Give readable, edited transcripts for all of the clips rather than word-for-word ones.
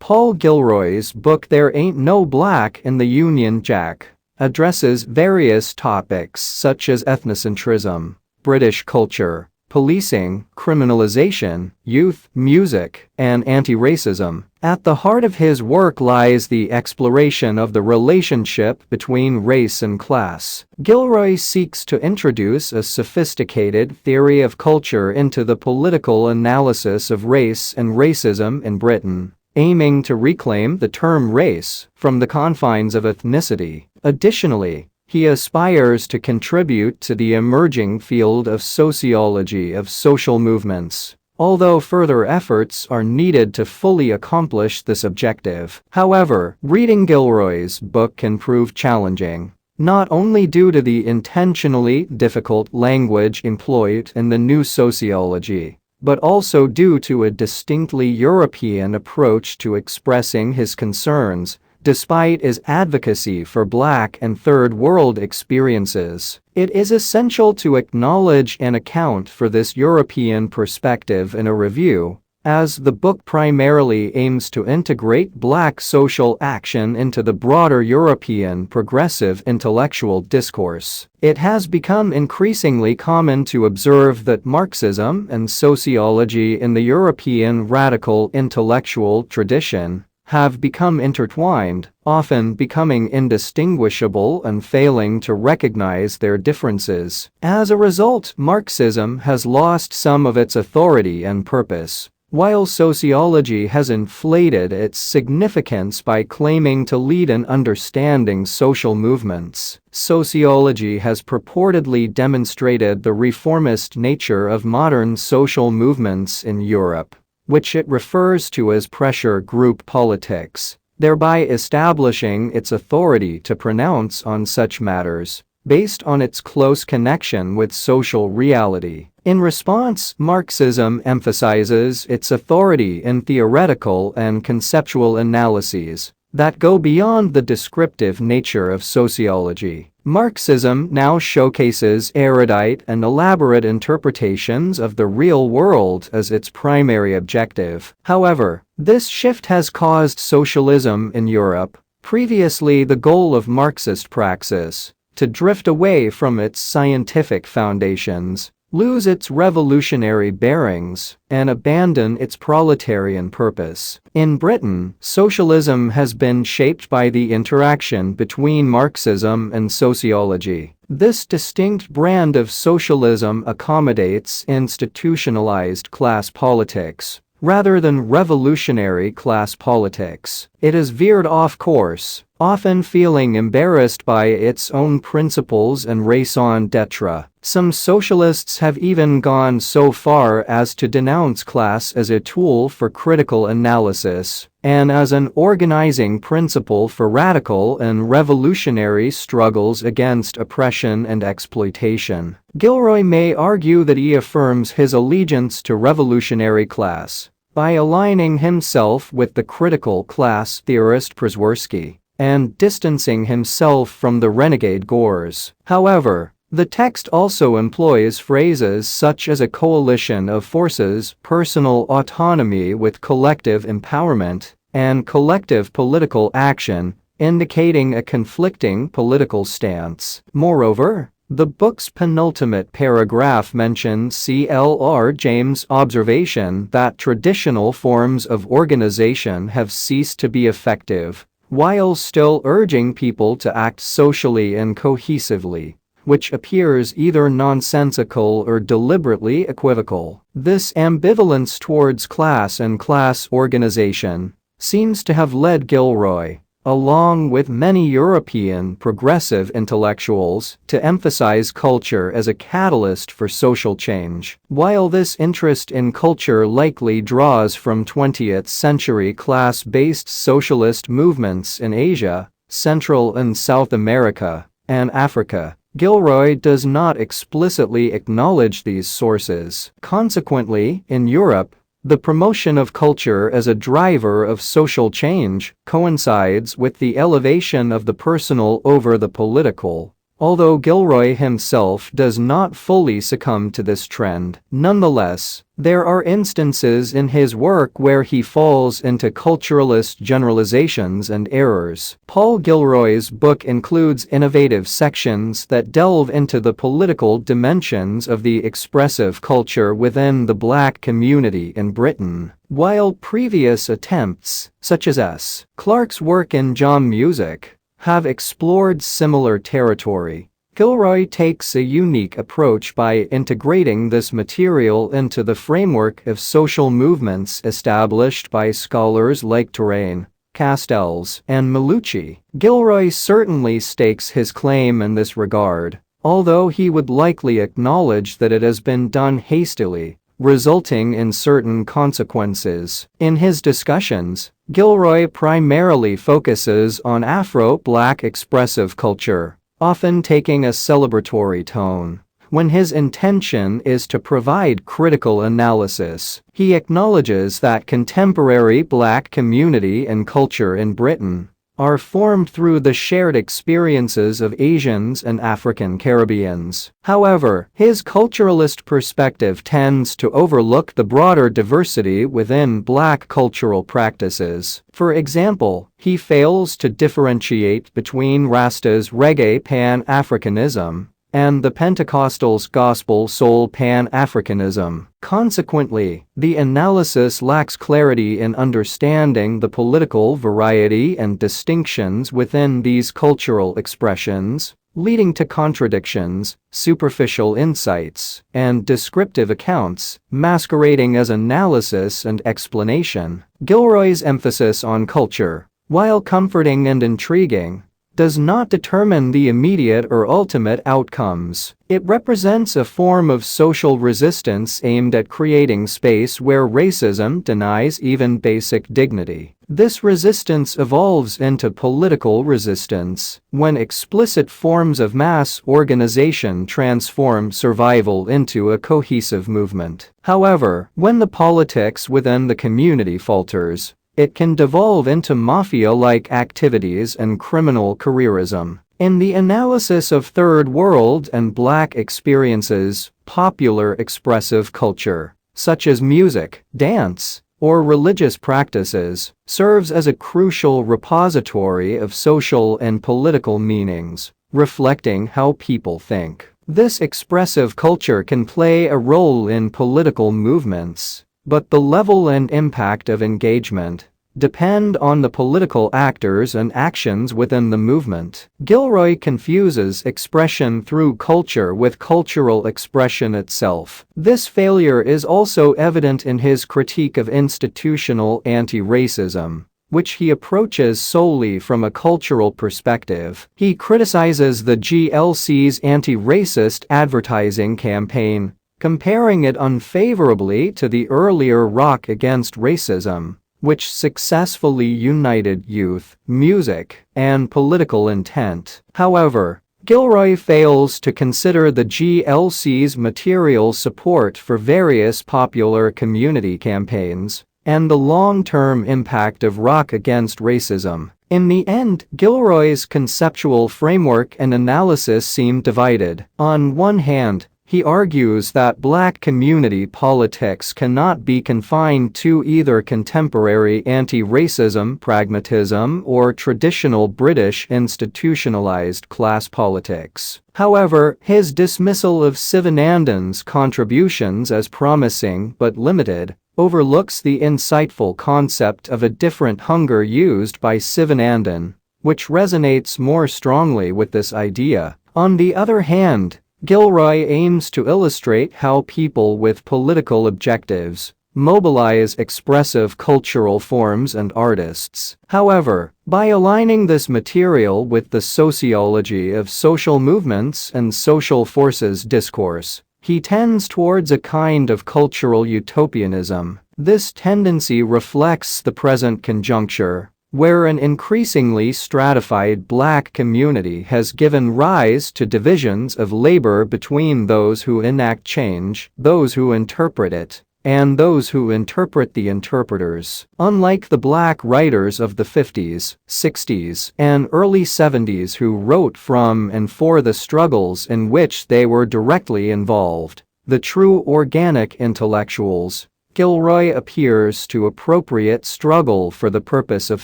Paul Gilroy's book There Ain't No Black in the Union Jack addresses various topics such as ethnocentrism, British culture, policing, criminalization, youth, music, and anti-racism. At the heart of his work lies the exploration of the relationship between race and class. Gilroy seeks to introduce a sophisticated theory of culture into the political analysis of race and racism in Britain, aiming to reclaim the term race from the confines of ethnicity. Additionally, he aspires to contribute to the emerging field of sociology of social movements, although further efforts are needed to fully accomplish this objective. However, reading Gilroy's book can prove challenging, not only due to the intentionally difficult language employed in the new sociology, but also due to a distinctly European approach to expressing his concerns. Despite his advocacy for Black and Third World experiences, it is essential to acknowledge and account for this European perspective in a review, as the book primarily aims to integrate Black social action into the broader European progressive intellectual discourse. It has become increasingly common to observe that Marxism and sociology in the European radical intellectual tradition have become intertwined, often becoming indistinguishable and failing to recognize their differences. As a result, Marxism has lost some of its authority and purpose, while sociology has inflated its significance by claiming to lead in understanding social movements. Sociology has purportedly demonstrated the reformist nature of modern social movements in Europe, which it refers to as pressure group politics, thereby establishing its authority to pronounce on such matters, based on its close connection with social reality. In response, Marxism emphasizes its authority in theoretical and conceptual analyses that go beyond the descriptive nature of sociology. Marxism now showcases erudite and elaborate interpretations of the real world as its primary objective. However, this shift has caused socialism in Europe, previously the goal of Marxist praxis, to drift away from its scientific foundations, lose its revolutionary bearings, and abandon its proletarian purpose. In Britain, socialism has been shaped by the interaction between Marxism and sociology. This distinct brand of socialism accommodates institutionalized class politics, rather than revolutionary class politics. It has veered off course, often feeling embarrassed by its own principles and raison d'etre. Some socialists have even gone so far as to denounce class as a tool for critical analysis and as an organizing principle for radical and revolutionary struggles against oppression and exploitation. Gilroy may argue that he affirms his allegiance to revolutionary class by aligning himself with the critical class theorist Przeworski and distancing himself from the renegade Gores. However, the text also employs phrases such as a coalition of forces, personal autonomy with collective empowerment, and collective political action, indicating a conflicting political stance. Moreover, the book's penultimate paragraph mentions C.L.R. James' observation that traditional forms of organization have ceased to be effective, while still urging people to act socially and cohesively, which appears either nonsensical or deliberately equivocal. This ambivalence towards class and class organization seems to have led Gilroy, along with many European progressive intellectuals, to emphasize culture as a catalyst for social change. While this interest in culture likely draws from 20th-century class-based socialist movements in Asia, Central and South America, and Africa, Gilroy does not explicitly acknowledge these sources. Consequently, in Europe, the promotion of culture as a driver of social change coincides with the elevation of the personal over the political, although Gilroy himself does not fully succumb to this trend. Nonetheless, there are instances in his work where he falls into culturalist generalizations and errors. Paul Gilroy's book includes innovative sections that delve into the political dimensions of the expressive culture within the Black community in Britain. While previous attempts, such as S. Clarke's work in Jam Music, have explored similar territory, Gilroy takes a unique approach by integrating this material into the framework of social movements established by scholars like Touraine, Castells, and Malucci. Gilroy certainly stakes his claim in this regard, although he would likely acknowledge that it has been done hastily, resulting in certain consequences. In his discussions, Gilroy primarily focuses on Afro-Black expressive culture, often taking a celebratory tone. When his intention is to provide critical analysis, he acknowledges that contemporary Black community and culture in Britain are formed through the shared experiences of Asians and African Caribbeans. However, his culturalist perspective tends to overlook the broader diversity within Black cultural practices. For example, he fails to differentiate between Rasta's reggae Pan-Africanism and the Pentecostals' gospel soul Pan-Africanism. Consequently, the analysis lacks clarity in understanding the political variety and distinctions within these cultural expressions, leading to contradictions, superficial insights, and descriptive accounts, masquerading as analysis and explanation. Gilroy's emphasis on culture, while comforting and intriguing, does not determine the immediate or ultimate outcomes. It represents a form of social resistance aimed at creating space where racism denies even basic dignity. This resistance evolves into political resistance when explicit forms of mass organization transform survival into a cohesive movement. However, when the politics within the community falters, it can devolve into mafia-like activities and criminal careerism. In the analysis of Third World and Black experiences, popular expressive culture, such as music, dance, or religious practices, serves as a crucial repository of social and political meanings, reflecting how people think. This expressive culture can play a role in political movements, but the level and impact of engagement depend on the political actors and actions within the movement. Gilroy confuses expression through culture with cultural expression itself. This failure is also evident in his critique of institutional anti-racism, which he approaches solely from a cultural perspective. He criticizes the GLC's anti-racist advertising campaign, comparing it unfavorably to the earlier Rock Against Racism, which successfully united youth, music, and political intent. However, Gilroy fails to consider the GLC's material support for various popular community campaigns and the long-term impact of Rock Against Racism. In the end, Gilroy's conceptual framework and analysis seem divided. On one hand, he argues that Black community politics cannot be confined to either contemporary anti-racism pragmatism or traditional British institutionalized class politics. However, his dismissal of Sivanandan's contributions as promising but limited overlooks the insightful concept of a different hunger used by Sivanandan, which resonates more strongly with this idea. On the other hand, Gilroy aims to illustrate how people with political objectives mobilize expressive cultural forms and artists. However, by aligning this material with the sociology of social movements and social forces discourse, he tends towards a kind of cultural utopianism. This tendency reflects the present conjuncture, where an increasingly stratified Black community has given rise to divisions of labor between those who enact change, those who interpret it, and those who interpret the interpreters. Unlike the black writers of the 50s, 60s, and early 70s who wrote from and for the struggles in which they were directly involved, the true organic intellectuals, Gilroy appears to appropriate struggle for the purpose of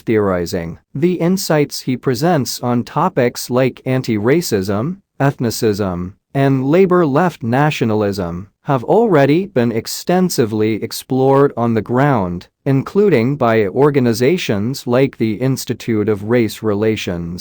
theorizing. The insights he presents on topics like anti-racism, ethnicism, and labor-left nationalism have already been extensively explored on the ground, including by organizations like the Institute of Race Relations.